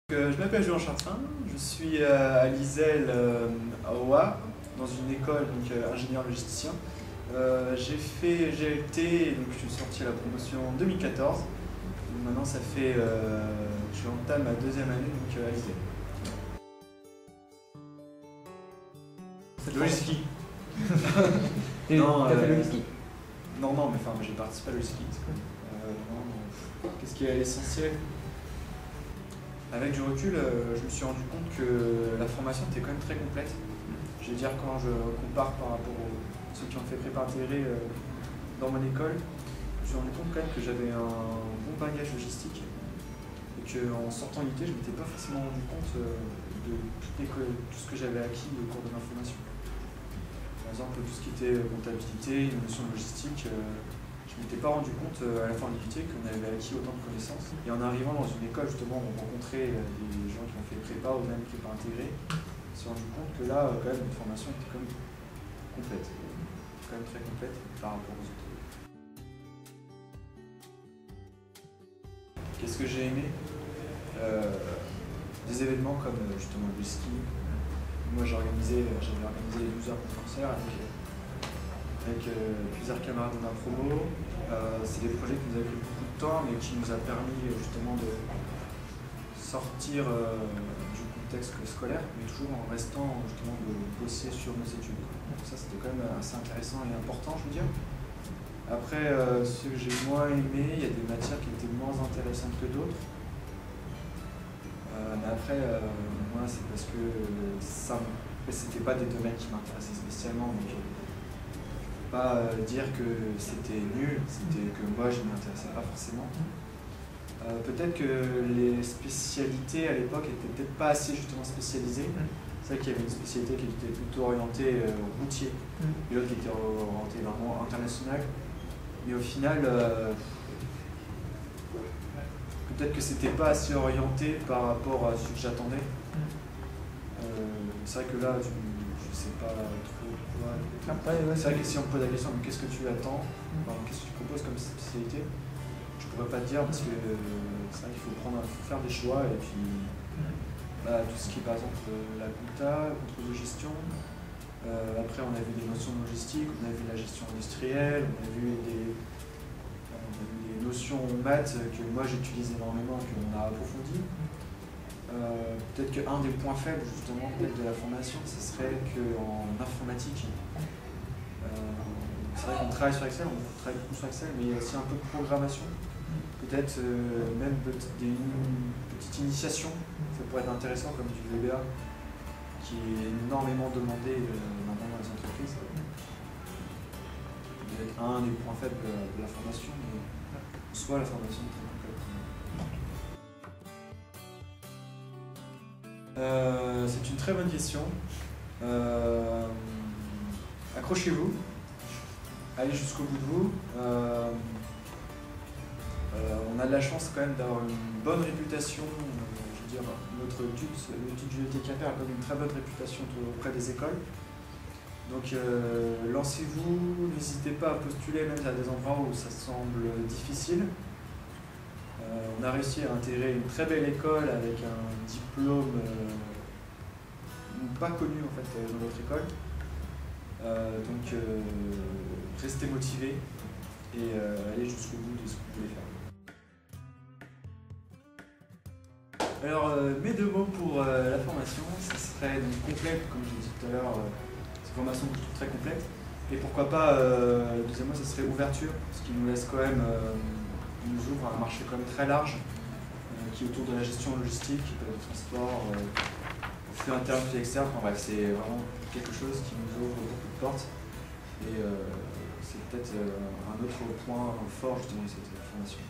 Je m'appelle Julien Chartrain, je suis à l'ISEL à OA, dans une école ingénieur logisticien. J'ai fait GLT, donc je suis sorti à la promotion en 2014. Donc maintenant ça fait, je entame ma deuxième année à l'ISEL. Logistique. T'as fait logistique? Non, mais enfin j'ai participé à logistique. Qu'est-ce qui est essentiel? Avec du recul, je me suis rendu compte que la formation était quand même très complète. Je veux dire, quand je compare par rapport à ceux qui ont fait prépa intégrée dans mon école, je me suis rendu compte quand même que j'avais un bon bagage logistique et qu'en sortant l'IT, je ne m'étais pas forcément rendu compte de tout ce que j'avais acquis au cours de ma formation. Par exemple, tout ce qui était comptabilité, une notion de logistique, je ne m'étais pas rendu compte à la fin de l'IT qu'on avait acquis autant de connaissances. Et en arrivant dans une école, justement, on rencontrait des gens qui ont fait prépa ou même prépa intégrée. On s'est rendu compte que là, quand même, une formation était quand même complète. Quand même très complète par rapport aux autres. Qu'est-ce que j'ai aimé? Des événements comme justement le ski. Moi, j'avais organisé les 12 heures concerts avec plusieurs camarades de ma promo. C'est des projets qui nous avaient pris beaucoup de temps, mais qui nous a permis justement de sortir du contexte scolaire, mais toujours en restant justement de bosser sur nos études. Donc ça, c'était quand même assez intéressant et important, je veux dire. Après, ce que j'ai moins aimé, il y a des matières qui étaient moins intéressantes que d'autres. Mais après, moi, c'est parce que c'était pas des domaines qui m'intéressaient spécialement. Donc, pas dire que c'était nul, c'était que moi je ne m'intéressais pas forcément. Peut-être que les spécialités à l'époque étaient peut-être pas assez justement spécialisées. C'est vrai qu'il y avait une spécialité qui était plutôt orientée routier, et l'autre qui était orientée vraiment international. Mais au final, peut-être que c'était pas assez orienté par rapport à ce que j'attendais. C'est vrai que là, je sais pas trop quoi. C'est vrai que si on me pose la question, qu'est-ce que tu attends, qu'est-ce que tu proposes comme spécialité, je pourrais pas te dire parce que c'est vrai qu'il faut faire des choix et puis tout ce qui est par exemple la compta, le contrôle de gestion. Après on a vu des notions de logistique, on a vu la gestion industrielle, on a vu des notions en maths que moi j'utilise énormément, qu'on a approfondi. Peut-être qu'un des points faibles justement de la formation, ce serait qu'en informatique, c'est vrai qu'on travaille sur Excel, on travaille beaucoup sur Excel, mais il y a aussi un peu de programmation. Peut-être même une petite initiation, ça pourrait être intéressant comme du VBA, qui est énormément demandé maintenant dans les entreprises. Peut-être un des points faibles de la formation, mais soit la formation est très complète. C'est une très bonne question. Accrochez-vous, allez jusqu'au bout de vous. On a de la chance quand même d'avoir une bonne réputation. Je veux dire, l'étude du LTKP a quand même une très bonne réputation auprès des écoles. Donc lancez-vous, n'hésitez pas à postuler même à des endroits où ça semble difficile. On a réussi à intégrer une très belle école avec un diplôme pas connu en fait dans notre école. Donc restez motivés et allez jusqu'au bout de ce que vous voulez faire. Alors mes deux mots pour la formation, ça serait donc complète, comme je l'ai dit tout à l'heure, c'est une formation que je trouve très complète. Et pourquoi pas, le deuxième mot, ça serait ouverture, ce qui nous laisse quand même, nous ouvre un marché quand même très large, qui est autour de la gestion logistique, du transport, flux interne, flux externe. Enfin bref, c'est vraiment quelque chose qui nous ouvre beaucoup de portes. Et c'est peut-être un autre point fort justement de cette formation.